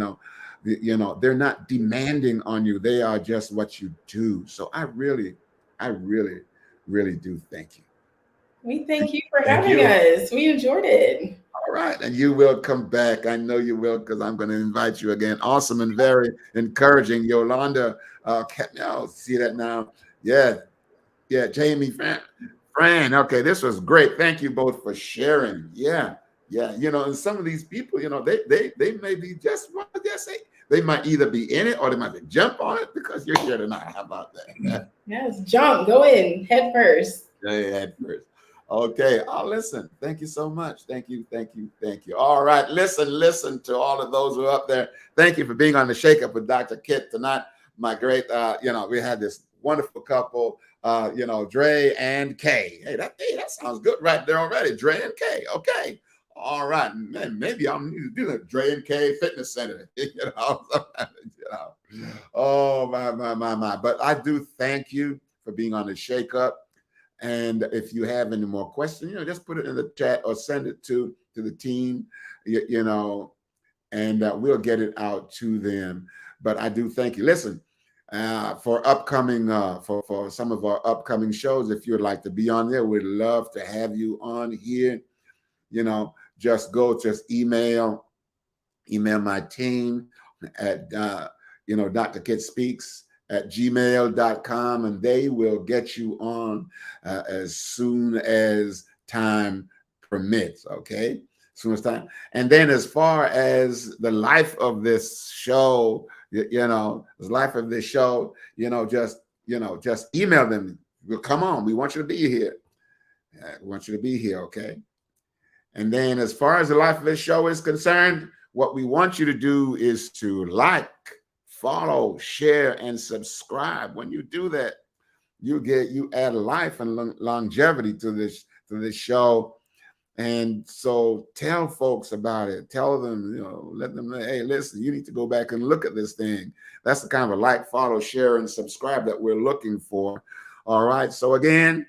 [SPEAKER 1] they're not demanding on you. They are just what you do. So I really, really do thank you.
[SPEAKER 3] We thank you for having us. We enjoyed it.
[SPEAKER 1] All right. And you will come back. I know you will, because I'm going to invite you again. Awesome and very encouraging. Yolanda, see that now? Yeah. Jamie, Fran. Okay, this was great. Thank you both for sharing. Yeah. And some of these people, they may be just what they say. They might either be in it or they might jump on it because you're here tonight. How about that?
[SPEAKER 3] Yes, jump, go in, head first.
[SPEAKER 1] Yeah, head first. Okay. Oh, listen. Thank you so much. Thank you. All right. Listen to all of those who are up there. Thank you for being on the Shake Up with Dr. Kit tonight. My great, we had this wonderful couple, Dre and Kay. Hey, that sounds good right there already. Dre and Kay. Okay. All right. Man, maybe I'll need to do the Dre and Kay Fitness Center. Oh, my. But I do thank you for being on the Shake Up. And if you have any more questions, just put it in the chat or send it to the team, and we'll get it out to them. But I do thank you. Listen, for upcoming, for some of our upcoming shows, if you'd like to be on there, we'd love to have you on here. Just email my team at, Dr. Kit Speaks at gmail.com, and they will get you on as soon as time permits. Okay. As soon as time. And then as far as the life of this show, just email them. Come on. We want you to be here. We want you to be here. Okay. And then as far as the life of this show is concerned, what we want you to do is to like, follow, share, and subscribe. When you do that, you add life and longevity to this show. And so tell folks about it. Tell them, let them know, hey, listen, you need to go back and look at this thing. That's the kind of a like, follow, share, and subscribe that we're looking for. All right. So again,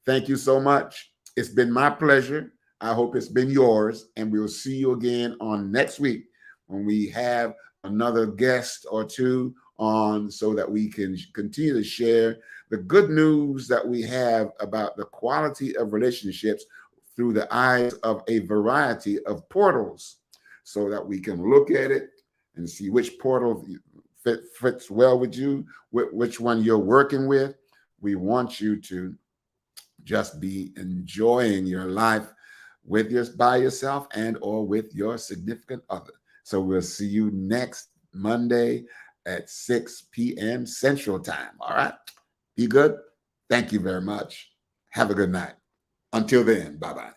[SPEAKER 1] thank you so much. It's been my pleasure. I hope it's been yours. And we'll see you again on next week when we have another guest or two on, so that we can continue to share the good news that we have about the quality of relationships through the eyes of a variety of portals, so that we can look at it and see which portal fits well with you, which one you're working with. We want you to just be enjoying your life by yourself and or with your significant other. So we'll see you next Monday at 6 p.m. Central Time. All right. Be good. Thank you very much. Have a good night. Until then, bye-bye.